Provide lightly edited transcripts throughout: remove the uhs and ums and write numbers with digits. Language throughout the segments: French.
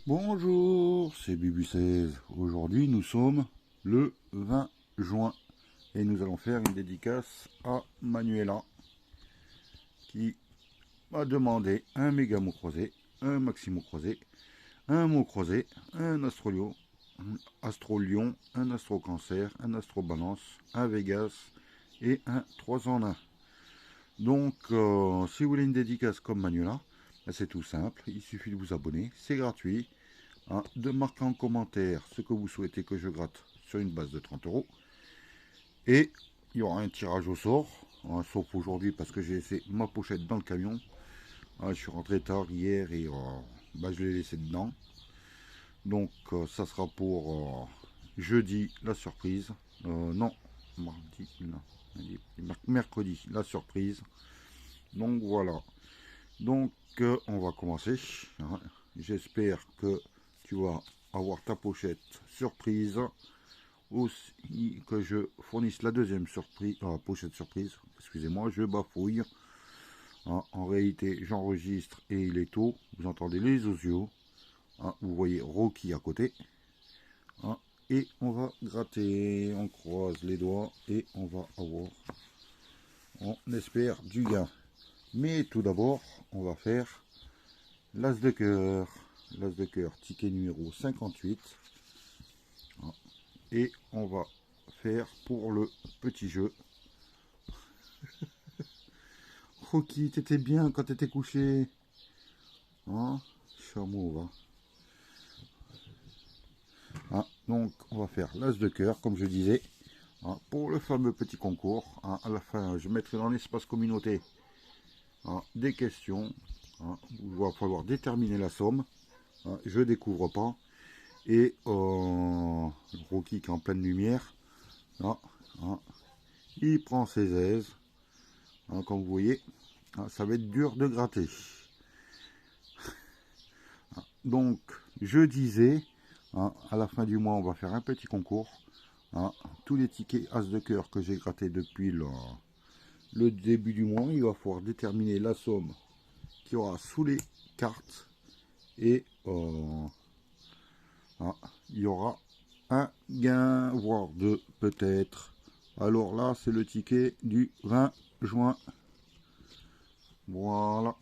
Bonjour, c'est Bubu16. Aujourd'hui, nous sommes le 20 juin et nous allons faire une dédicace à Manuela qui m'a demandé un méga mot croisé, un maximo croisé, un mot croisé, un astrolion, un astro-cancer, un astro-balance, un Vegas et un 3 en 1. Donc, si vous voulez une dédicace comme Manuela, c'est tout simple, il suffit de vous abonner, c'est gratuit. De marquer en commentaire ce que vous souhaitez que je gratte sur une base de 30 euros. Et il y aura un tirage au sort, sauf aujourd'hui parce que j'ai laissé ma pochette dans le camion. Je suis rentré tard hier et je l'ai laissé dedans. Donc ça sera pour jeudi la surprise. Non, mardi, non, mercredi la surprise. Donc voilà. Donc on va commencer. J'espère que tu vas avoir ta pochette surprise. Aussi que je fournisse la deuxième surprise, pochette surprise. Excusez-moi, je bafouille. En réalité, j'enregistre et il est tôt. Vous entendez les osios. Vous voyez Rocky à côté. Et on va gratter. On croise les doigts et on va avoir, on espère, du gain. Mais tout d'abord, on va faire l'as de cœur. L'as de cœur, ticket numéro 58. Et on va faire pour le petit jeu. Rocky, t'étais bien quand t'étais couché. Chameau, va. Donc on va faire l'as de cœur, comme je disais. Pour le fameux petit concours. À la fin, je mettrai dans l'espace communauté des questions. Il va falloir déterminer la somme. Je découvre pas. Et Rocky qui est en pleine lumière. Il prend ses aises. Comme vous voyez, ça va être dur de gratter. Donc, je disais, à la fin du mois, on va faire un petit concours. Tous les tickets as de cœur que j'ai grattés depuis le début du mois, il va falloir déterminer la somme qu'il y aura sous les cartes. Et il y aura un gain, voire deux peut-être. Alors là, c'est le ticket du 20 juin. Voilà.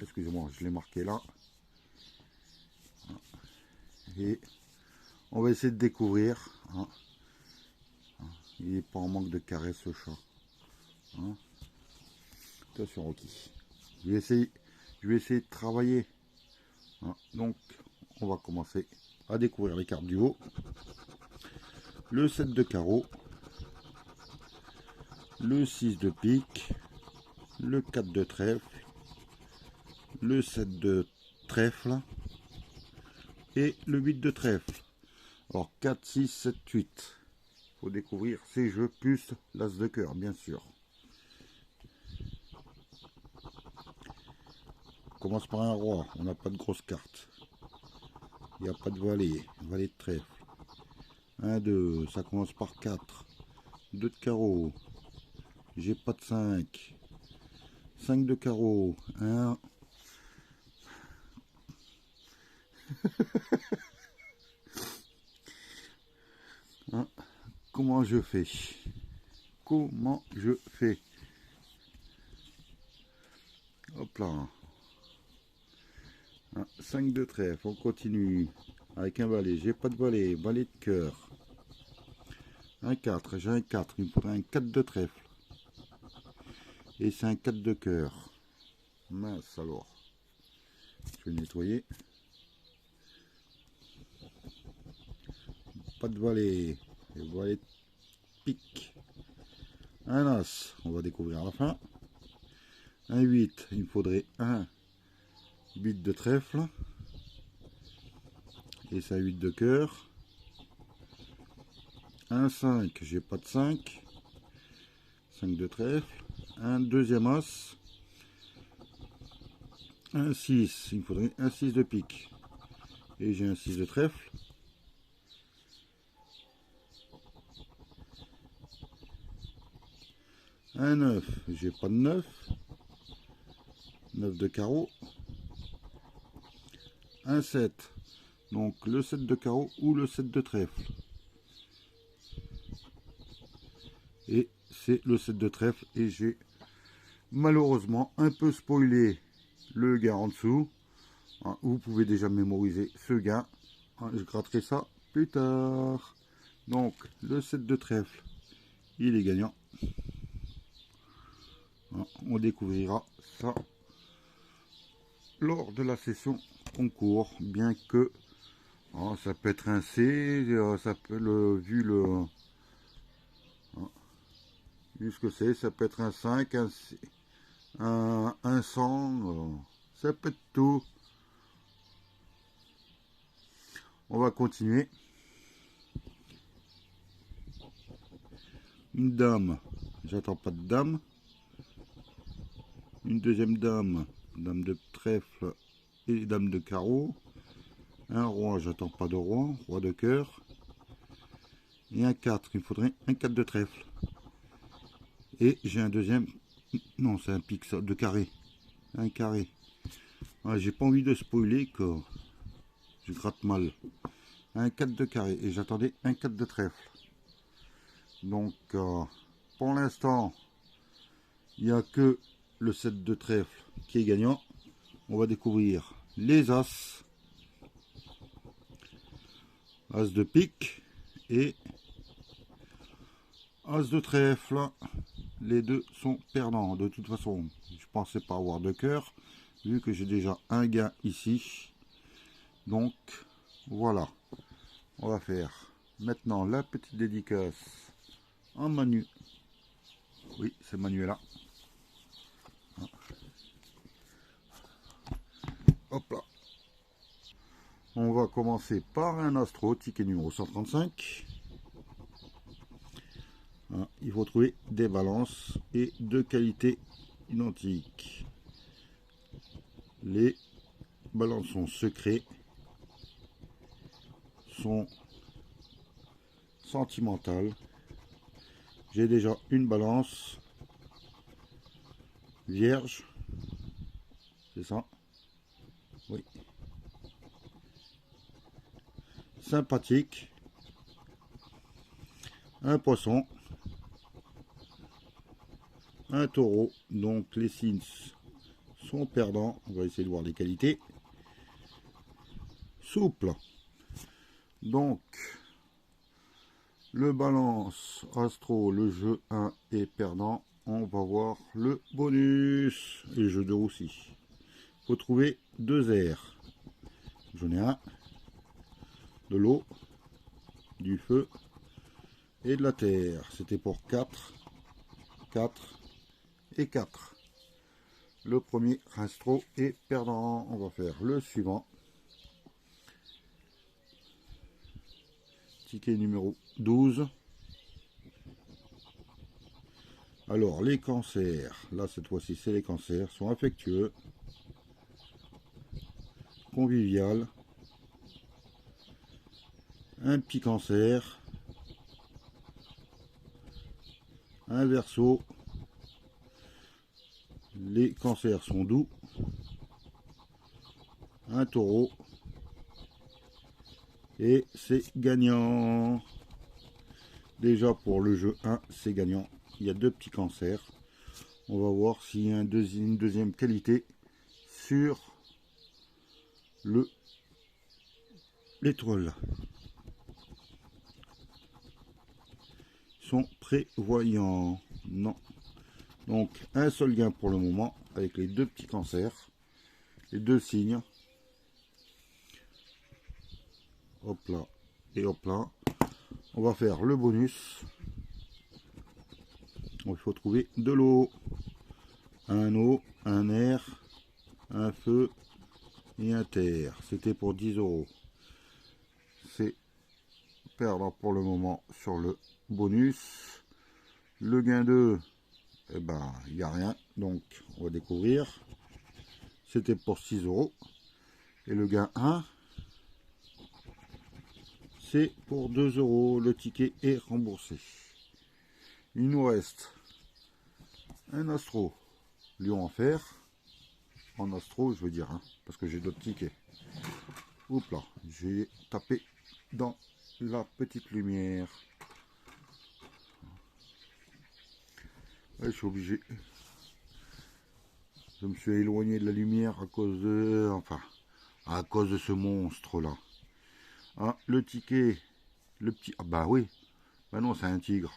Excusez-moi, je l'ai marqué là. Et on va essayer de découvrir. Il n'est pas en manque de caresses, ce chat. Attention, Rocky. Je vais essayer de travailler. Donc, on va commencer à découvrir les cartes du haut. Le 7 de carreau. Le 6 de pique. Le 4 de trèfle. Le 7 de trèfle. Et le 8 de trèfle. Alors 4, 6, 7, 8. Il faut découvrir ces jeux plus l'as de cœur, bien sûr. On commence par un roi. On n'a pas de grosses cartes. Il n'y a pas de valet. Valet de trèfle. 1, 2. Ça commence par 4. 2 de carreau. J'ai pas de 5. 5 de carreau. 1. Comment je fais? Comment je fais? Hop là. 5 de trèfle. On continue. Avec un valet. J'ai pas de valet. Valet de cœur. Un 4. J'ai un 4. Il me faudrait un 4 de trèfle. Et c'est un 4 de cœur. Mince alors. Je vais nettoyer. Pas de valet. Et valet de pique. Un as. On va découvrir à la fin. Un 8. Il me faudrait un 8 de trèfle. Et c'est un 8 de cœur. Un 5. J'ai pas de 5. 5 de trèfle. Un deuxième as. Un 6. Il me faudrait un 6 de pique. Et j'ai un 6 de trèfle. Un 9, j'ai pas de 9. 9 de carreau. Un 7, Donc le 7 de carreau ou le 7 de trèfle. Et c'est le 7 de trèfle et j'ai malheureusement un peu spoilé le gain en dessous. Vous pouvez déjà mémoriser ce gain. Je gratterai ça plus tard. Donc le 7 de trèfle, il est gagnant. On découvrira ça lors de la session concours, bien que ça peut être un C, ça peut vu ce que c'est, ça peut être un 5, un 100, ça peut être tout. On va continuer. Une dame, j'attends pas de dame. Une deuxième dame, dame de trèfle et dame de carreau. Un roi, j'attends pas de roi, roi de cœur. Et un 4, il me faudrait un 4 de trèfle. Et j'ai un deuxième, non c'est un pic de carré, un carré. J'ai pas envie de spoiler que je gratte mal. Un 4 de carré et j'attendais un 4 de trèfle. Donc pour l'instant, il n'y a que le 7 de trèfle qui est gagnant. On va découvrir les as. As de pique et as de trèfle. Les deux sont perdants. De toute façon, je pensais pas avoir de cœur, vu que j'ai déjà un gain ici. Donc, voilà. On va faire maintenant la petite dédicace en Manu. Oui, c'est Manuela. Hop là. On va commencer par un astro, ticket numéro 135. Il faut trouver des balances et de qualité identique. Les balances sont secrets, sont sentimentales. J'ai déjà une balance vierge, c'est ça, oui, sympathique, un poisson, un taureau, donc les signes sont perdants. On va essayer de voir les qualités. Souple, donc le balance astro, le jeu 1 est perdant. On va voir le bonus et le jeu 2 aussi. Il faut trouver deux airs. J'en ai un, de l'eau, du feu et de la terre. C'était pour 4, 4 et 4. Le premier astro est perdant. On va faire le suivant. Ticket numéro 12. Alors les cancers, là cette fois-ci c'est les cancers, sont affectueux, convivial, un petit cancer, un verseau, les cancers sont doux, un taureau, et c'est gagnant. Déjà pour le jeu 1 c'est gagnant. Il y a deux petits cancers. On va voir s'il y a une deuxième qualité sur l'étoile. Ils sont prévoyants. Non. Donc un seul gain pour le moment avec les deux petits cancers. Les deux signes. Hop là et hop là. On va faire le bonus. Il faut trouver de l'eau, un eau, un air, un feu et un terre. C'était pour 10 €. C'est perdant pour le moment sur le bonus. Le gain 2, eh ben, il n'y a rien. Donc, on va découvrir. C'était pour 6 €. Et le gain 1, c'est pour 2 €. Le ticket est remboursé. Il nous reste un astro, lion en fer, en astro je veux dire, parce que j'ai d'autres tickets. Hop là, j'ai tapé dans la petite lumière. Ouais, je suis obligé. Je me suis éloigné de la lumière à cause de... Enfin, à cause de ce monstre-là. Ah, le ticket, le petit... Ah bah oui, bah non, c'est un tigre.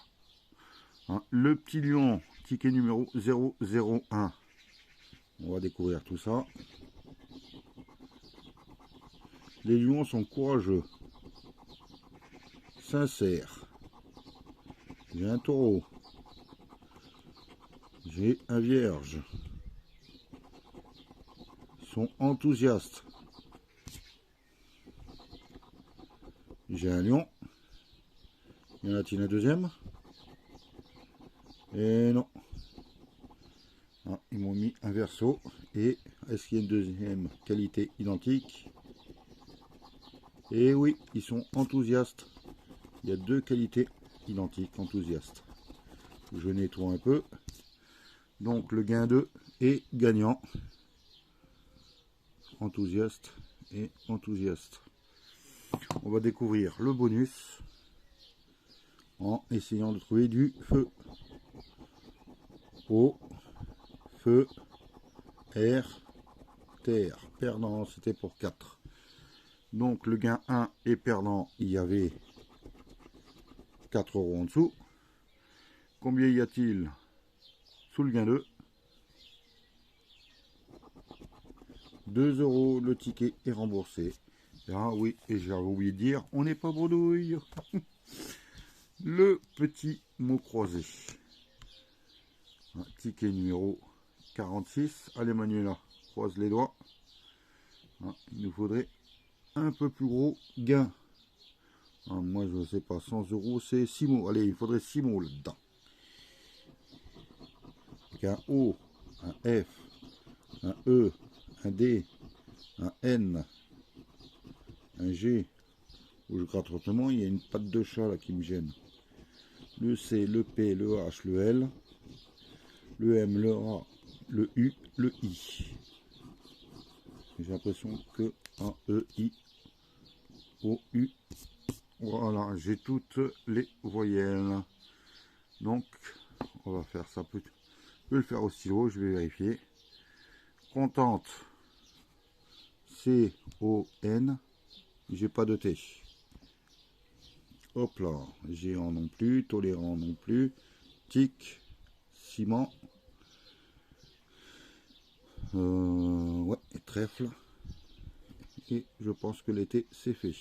Hein, le petit lion, ticket numéro 001. On va découvrir tout ça. Les lions sont courageux, sincères. J'ai un taureau. J'ai un vierge. Ils sont enthousiastes. J'ai un lion. Y en a-t-il un deuxième? Et non. Ah, ils m'ont mis un verso. Et est-ce qu'il y a une deuxième qualité identique? Et oui, ils sont enthousiastes. Il y a deux qualités identiques, enthousiastes. Je nettoie un peu. Donc le gain 2 est gagnant. Enthousiaste et enthousiaste. On va découvrir le bonus en essayant de trouver du feu. Eau, feu, air, terre. Perdant, c'était pour 4. Donc le gain 1 est perdant, il y avait 4 € en dessous. Combien y a-t-il sous le gain 2? 2 €, le ticket est remboursé. Ah oui, et j'avais oublié de dire, on n'est pas bredouille. Le petit mot croisé. Ticket numéro 46. Allez Manuela, croise les doigts. Il nous faudrait un peu plus gros gain. Moi je ne sais pas, 100 € c'est 6 mots. Allez, il faudrait 6 mots là-dedans. Avec un O, un F, un E, un D, un N, un G. Où je gratte autrement, il y a une patte de chat là qui me gêne. Le C, le P, le H, le L, le M, le A, le U, le I. J'ai l'impression que un E, I, O, U. Voilà, j'ai toutes les voyelles. Donc, on va faire ça. Je peux le faire au stylo, je vais vérifier. Contente, C-O-N, j'ai pas de T. Hop là, géant non plus, tolérant non plus, tic, ciment, ouais, et trèfle. Et je pense que l'été c'est fait.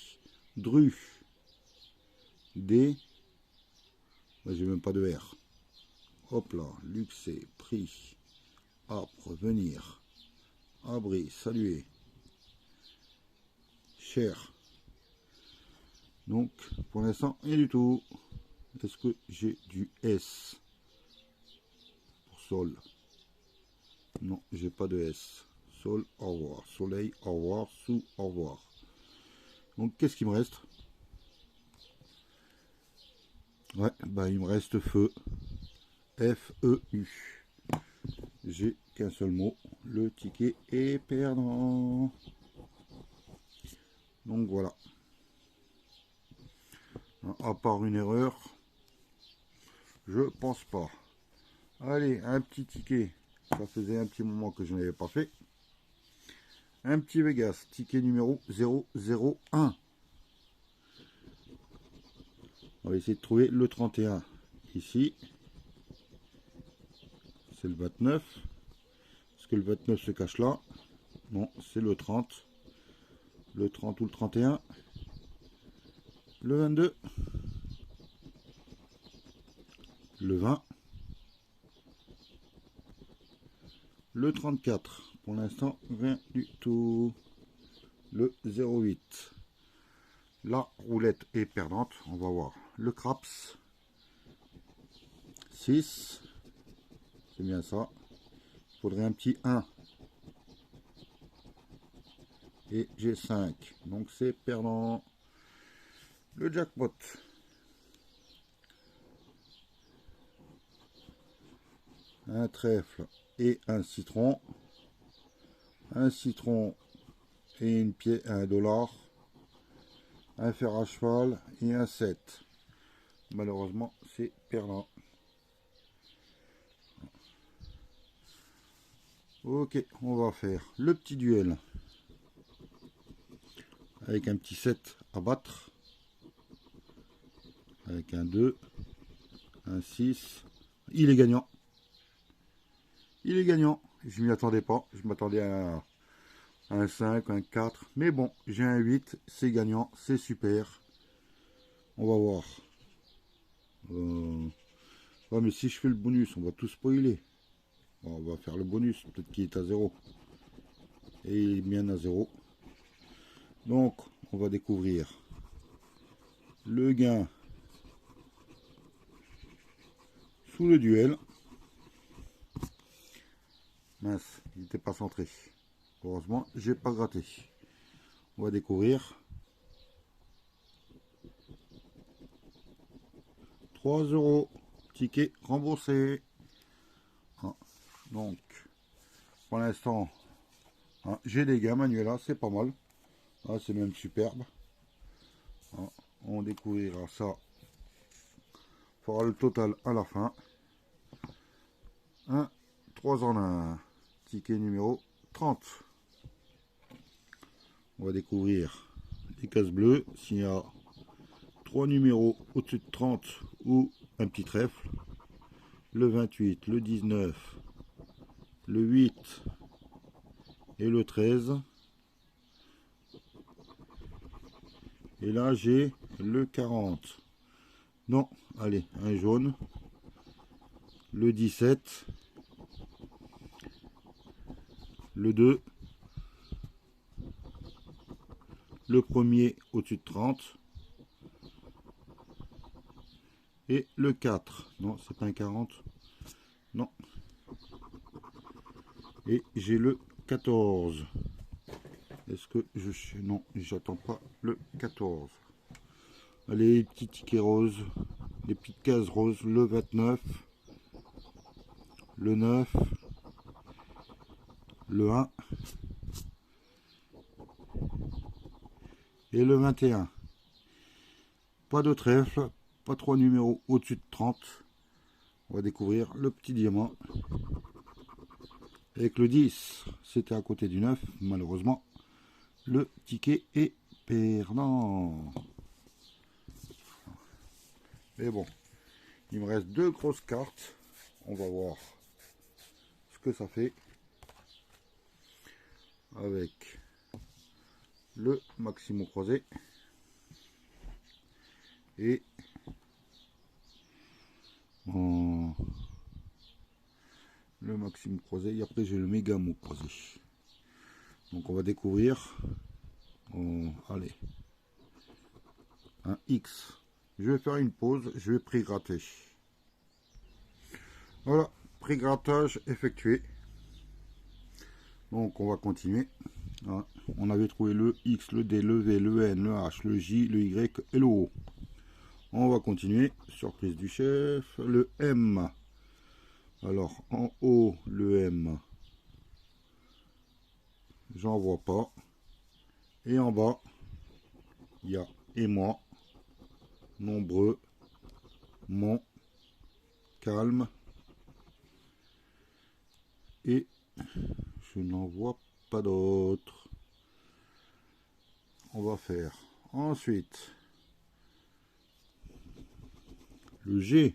Dru, D, j'ai même pas de R. Hop là, luxé, prix, âpre, venir, abri, saluer, cher. Donc, pour l'instant, rien du tout. Est-ce que j'ai du S pour sol? Non, j'ai pas de S. Sol, au revoir. Soleil, au revoir. Sous, au revoir. Donc, qu'est-ce qu'il me reste? Ouais, bah il me reste feu. F-E-U. J'ai qu'un seul mot. Le ticket est perdant. Donc voilà. À part une erreur, je pense pas. Allez, un petit ticket. Ça faisait un petit moment que je n'avais pas fait. Un petit Vegas, ticket numéro 001. On va essayer de trouver le 31. Ici, c'est le 29. Est-ce que le 29 se cache là? Non, c'est le 30. Le 30 ou le 31. Le 22. Le 20. Le 34. Pour l'instant, rien du tout. Le 08. La roulette est perdante. On va voir. Le craps. 6. C'est bien ça. Il faudrait un petit 1. Et j'ai 5. Donc c'est perdant. Le jackpot. Un trèfle et un citron. Un citron et une pièce, un dollar, un fer à cheval et un 7. Malheureusement, c'est perdant. Ok, on va faire le petit duel avec un petit 7 à battre, avec un 2, un 6. Il est gagnant. Il est gagnant. Je m'y attendais pas. Je m'attendais à un 5, un 4. Mais bon, j'ai un 8. C'est gagnant. C'est super. On va voir. Ouais, mais si je fais le bonus, on va tout spoiler. Bon, on va faire le bonus. Peut-être qu'il est à 0. Et il est bien à 0. Donc, on va découvrir le gain sous le duel. Mince, il n'était pas centré. Heureusement, j'ai pas gratté. On va découvrir 3 euros. Ticket remboursé. Ah, donc, pour l'instant, ah, j'ai des gains Manuela, c'est pas mal. Ah, c'est même superbe. Ah, on découvrira ça. On fera le total à la fin. 1, 3 en 1. Ticket numéro 30. On va découvrir les cases bleues. S'il y a 3 numéros au-dessus de 30 ou un petit trèfle. Le 28, le 19, le 8 et le 13. Et là, j'ai le 40. Non, allez, un jaune. Le 17. Le 2. Le premier au-dessus de 30. Et le 4. Non, c'est pas un 40. Non. Et j'ai le 14. Est-ce que je... Non, j'attends pas le 14. Allez, les petits tickets roses. Les petites cases roses. Le 29. Le 9. Le 1. Et le 21. Pas de trèfle. Pas 3 numéros au-dessus de 30. On va découvrir le petit diamant. Avec le 10, c'était à côté du 9. Malheureusement, le ticket est perdant. Mais bon, il me reste 2 grosses cartes. On va voir ce que ça fait. Avec le Maximo croisé. Et le Maxime croisé. Et après, j'ai le Mégamo croisé. Donc, on va découvrir. Allez. Un X. Je vais faire une pause. Je vais pré-gratter. Voilà. Pré-grattage effectué. Donc, on va continuer. Voilà. On avait trouvé le X, le D, le V, le N, le H, le J, le Y et le O. On va continuer. Surprise du chef. Le M. Alors, en haut, le M. J'en vois pas. Et en bas, il y a aimant, nombreux, mon, calme. Et je n'en vois pas d'autres. On va faire ensuite le G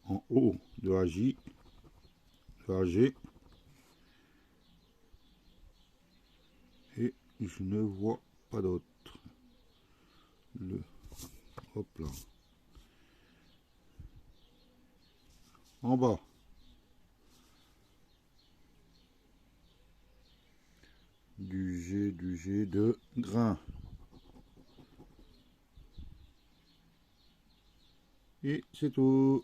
en haut de AJ, de AG. Et je ne vois pas d'autres. Le hop là. En bas. Du G de grain. Et c'est tout.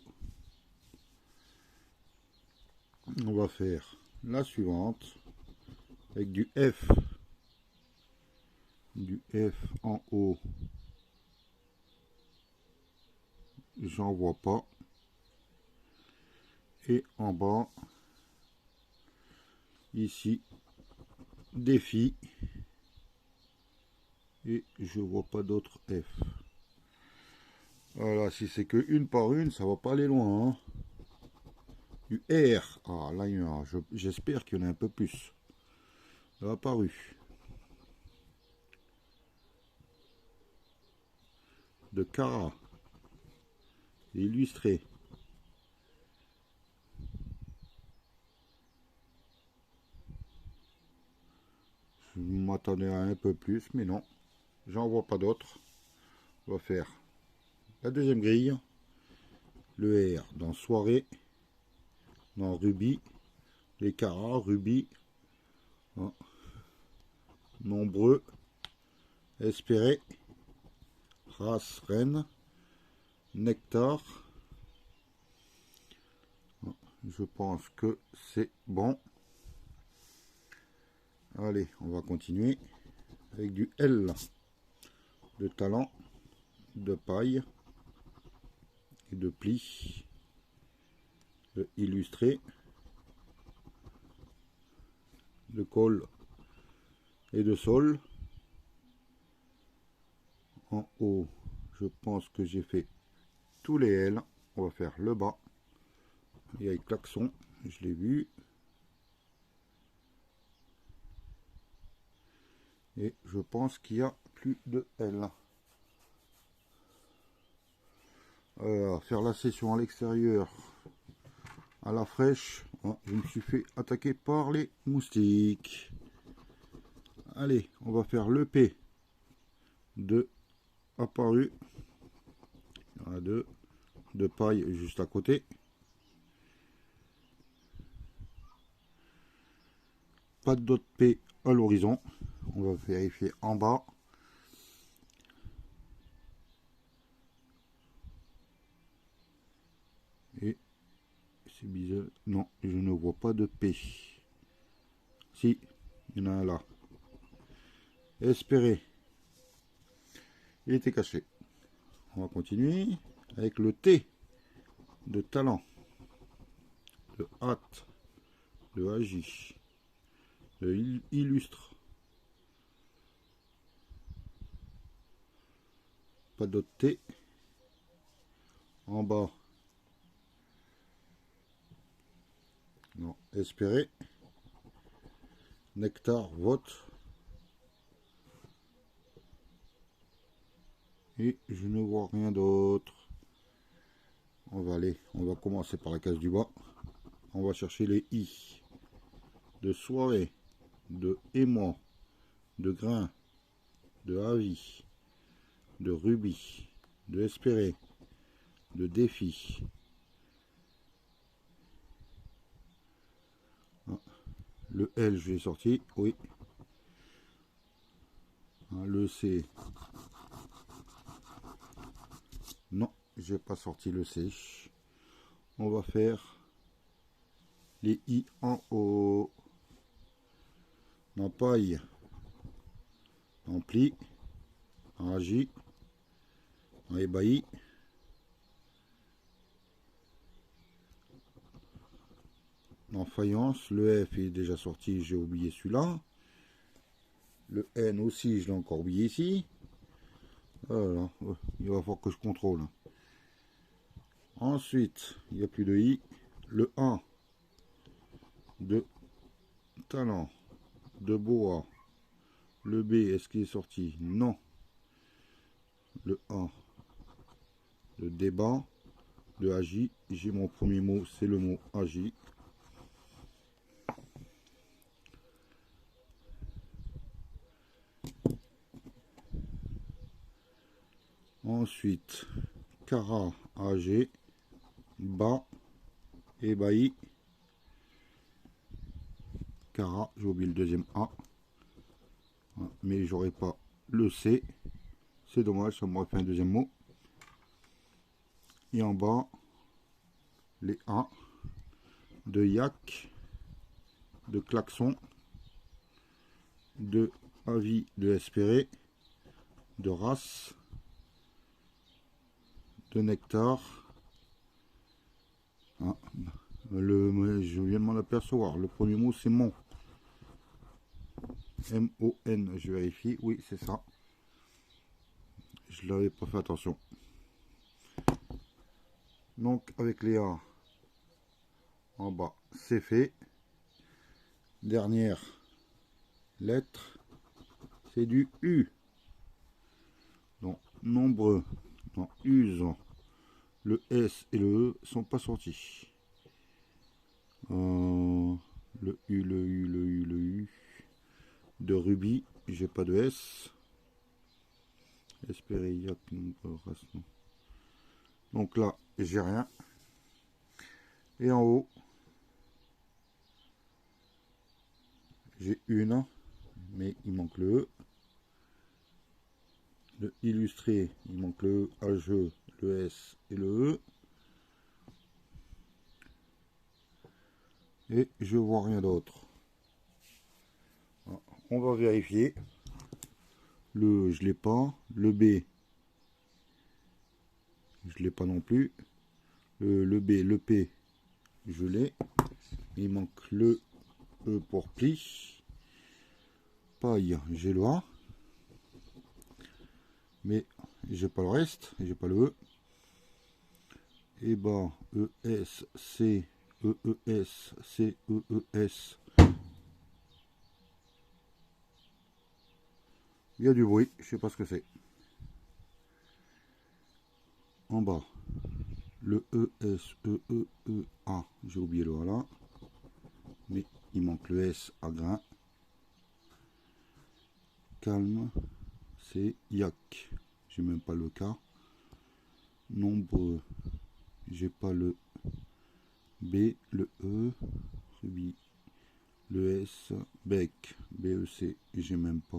On va faire la suivante avec du F. Du F en haut. J'en vois pas. Et en bas, ici, défi. et je vois pas d'autres F. Voilà, si c'est que une par une, ça va pas aller loin. Hein. Du R. Ah, là, j'espère qu'il y en a un peu plus. Ça a apparu. De Cara. Illustré. Je m'attendais à un peu plus, mais non. J'en vois pas d'autres. On va faire la deuxième grille. Le R dans soirée. Dans rubis. Les Cara, rubis. Hein. Nombreux. Espéré. Race, reine. Nectar. Je pense que c'est bon. Allez, on va continuer avec du L de talent, de paille et de pli, de illustré, de colle et de sol. En haut, je pense que j'ai fait tous les L. On va faire le bas. Et avec klaxon, je l'ai vu. Et je pense qu'il y a plus de L. Faire la session à l'extérieur à la fraîche. Oh, je me suis fait attaquer par les moustiques. Allez, on va faire le P de apparu. Il y en a deux de paille juste à côté. Pas d'autres P à l'horizon. On va vérifier en bas. Et c'est bizarre. Non, je ne vois pas de P. Si, il y en a un là. Espérer. Il était caché. On va continuer avec le T de talent, de hâte, de agi, de illustre. Pas d'autre T. En bas. Non, espérer. Nectar, vote. Et je ne vois rien d'autre. On va commencer par la case du bas. On va chercher les I. De soirée, de émoi, de grain, de avis, de rubis, de espérer, de défi. Ah, le L, je l'ai sorti, oui. Ah, le C. Non, j'ai pas sorti le C. On va faire les I en haut. En paille, en pli, en agi, en ébahi, en faïence. Le F est déjà sorti, j'ai oublié celui-là. Le N aussi, je l'ai encore oublié ici. Voilà, il va falloir que je contrôle. Ensuite, il n'y a plus de I. Le A de talent, de bois. Le B, est-ce qu'il est sorti? Non. Le A de débat, de agi. J'ai mon premier mot, c'est le mot agi. Ensuite, Cara, ag, bas, ébahi. Cara, j'ai oublié le deuxième A. Mais j'aurais pas le C. C'est dommage, ça m'aurait fait un deuxième mot. Et en bas, les A de yak, de klaxon, de avis, de espérer, de race, de nectar. Ah, je viens de m'en apercevoir. Le premier mot, c'est mon. M-O-N, je vérifie. Oui, c'est ça. je n'avais pas fait attention. Donc avec les A en bas, c'est fait. Dernière lettre, c'est du U. Donc nombreux, dans use, le S et le E sont pas sortis. Le U, le U, le U, le U. De rubis, j'ai pas de S. Espériac, donc là, j'ai rien. Et en haut, j'ai une, mais il manque le E. Le illustré, il manque le HE, le S et le E. Et je vois rien d'autre. On va vérifier. Le E, je l'ai pas. Le B, je l'ai pas non plus. Le B, le P, je l'ai. Il manque le E pour pli. Paille, j'ai le A. Mais j'ai pas le reste, j'ai pas le E. Et ben ES, C, EES, C, EES. Il y a du bruit, je sais pas ce que c'est. En bas, le ES, EEEA, j'ai oublié le A là. Mais il manque le S à grain. Calme, c'est Yak. J'ai même pas le K. Nombreux, j'ai pas le B, le E, rubis, le S, bec, BEC, j'ai même pas.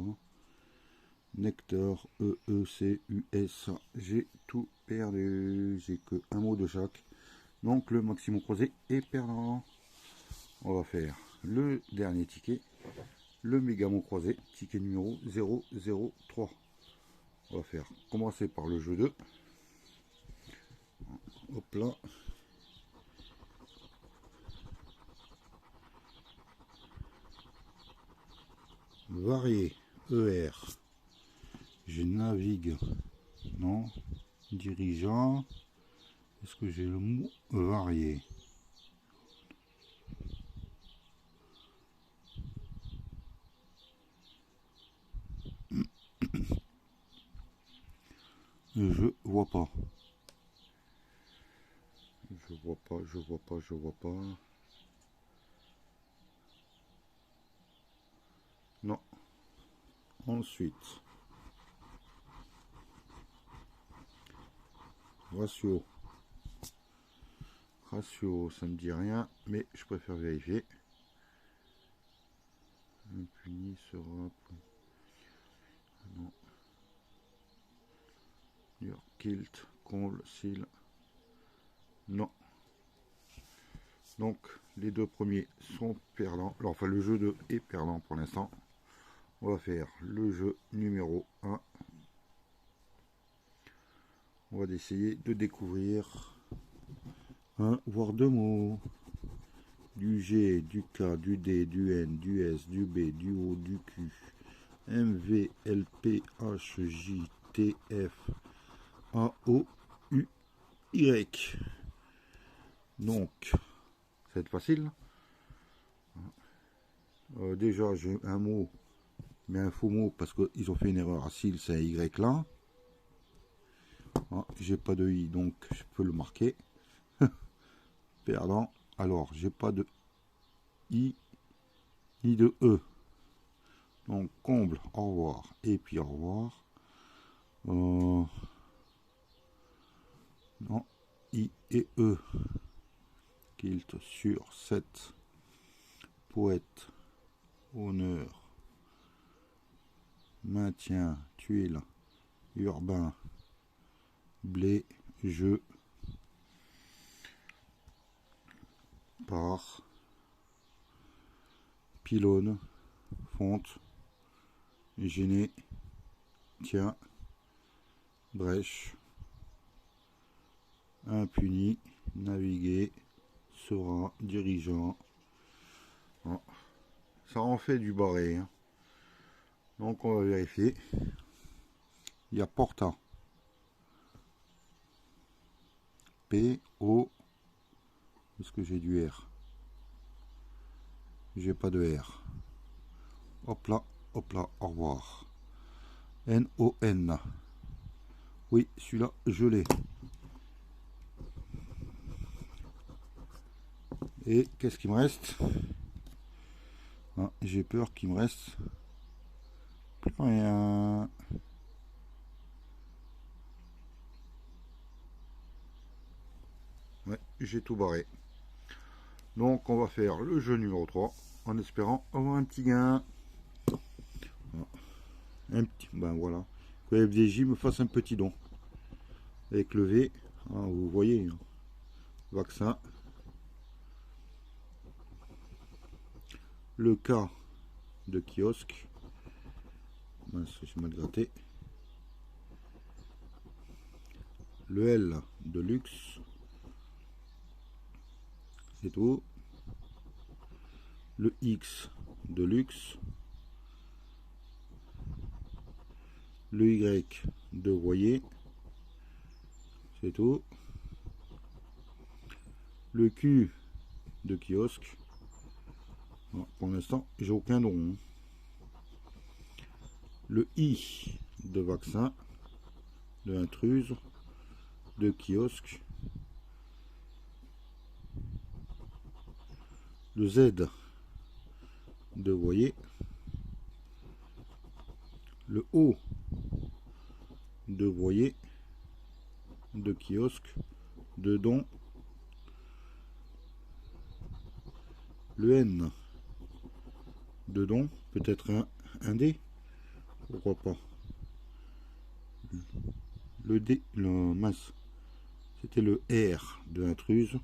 Nectar, EECUS, j'ai tout perdu, j'ai que un mot de chaque. Donc le maximum croisé est perdant. On va faire le dernier ticket, le méga mot croisé, ticket numéro 003. On va faire commencer par le jeu 2. Hop là. Varié, ER. Je navigue. Non. Dirigeant. Est-ce que j'ai le mot varié? Je vois pas. Je vois pas, je vois pas, je vois pas. Non. Ensuite. Ratio. Ratio, ça me dit rien, mais je préfère vérifier. Impuni sera... Non. Your kilt, comble, seal. Non. Donc, les deux premiers sont perdants. Alors, enfin, le jeu 2 est perdant pour l'instant. On va faire le jeu numéro 1. On va essayer de découvrir un, voire deux mots. Du G, du K, du D, du N, du S, du B, du O, du Q. M, V, L, P, H, J, T, F, A, O, U, Y. Donc, ça va être facile. Déjà, j'ai un mot, mais un faux mot parce qu'ils ont fait une erreur. S'il, c'est un Y là. Ah, j'ai pas de I, donc je peux le marquer. Perdant. Alors, j'ai pas de I ni de E. Donc, comble, au revoir. Et puis, au revoir. Non, I et E. Kilt sur 7. Poète, honneur, maintien, tuile, urbain, blé, jeu, par, pylône, fonte, gêné, tient, brèche, impuni, naviguer, sera, dirigeant. Bon, ça en fait du barré. Hein. Donc on va vérifier. Il y a porta. P, O. Est-ce que j'ai du R? J'ai pas de R. Hop là, au revoir. N-O-N. Oui, celui-là, je l'ai. Et qu'est-ce qu'il me reste? Ah, j'ai peur qu'il me reste plus rien. Ouais, j'ai tout barré. Donc on va faire le jeu numéro 3 en espérant avoir un petit gain. Un petit, ben voilà. Que la FDJ me fasse un petit don. Avec le V, hein, vous voyez, hein, vaccin. Le K de kiosque. Mince, j'ai mal gratté. Le L de luxe. C'est tout. Le X de luxe. Le Y de voyer. C'est tout. Le Q de kiosque. Non, pour l'instant, j'ai aucun don. Le I de vaccin, de intruse, de kiosque. Le Z de voyer. Le O de voyer, de kiosque, de don. Le N de don, peut-être un D, pourquoi pas. Le D, le mince, c'était le R de intruse.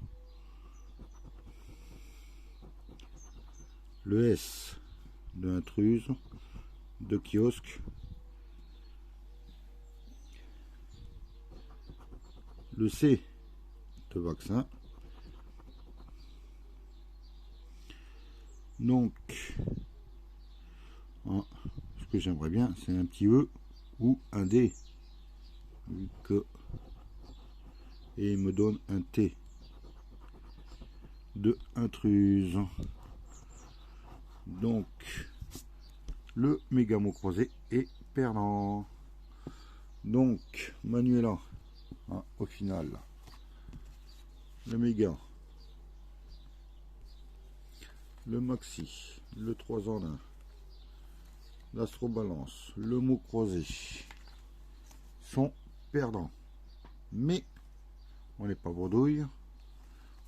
Le S de intruse, de kiosque. Le C de vaccin. Donc, hein, ce que j'aimerais bien, c'est un petit E ou un D. Vu que, et il me donne un T de intruse. Donc, le méga mot croisé est perdant. Donc, Manuela, hein, au final, le méga, le maxi, le 3 en 1, l'astrobalance, le mot croisé sont perdants. Mais on n'est pas bredouille,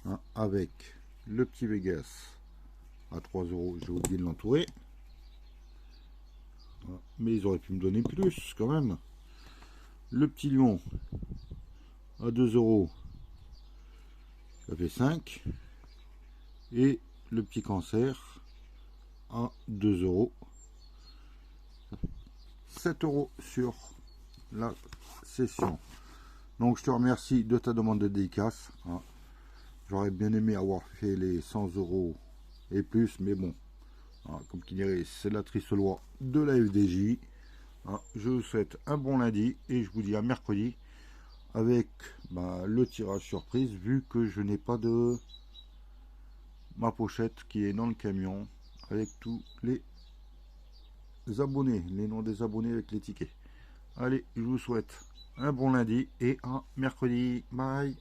hein, avec le petit Vegas à 3 €, j'ai oublié de l'entourer. Mais ils auraient pu me donner plus quand même. Le petit lion à 2 €, ça fait 5. Et le petit cancer à 2 €, 7 € sur la session. Donc je te remercie de ta demande de dédicace. Hein. J'aurais bien aimé avoir fait les 100 € et plus, mais bon, hein, comme qui dirait, c'est la triste loi de la FDJ. Hein. Je vous souhaite un bon lundi et je vous dis à mercredi avec le tirage surprise, vu que je n'ai pas de ma pochette qui est dans le camion avec tous les abonnés, les noms des abonnés avec les tickets. Allez, je vous souhaite un bon lundi et à mercredi. Bye.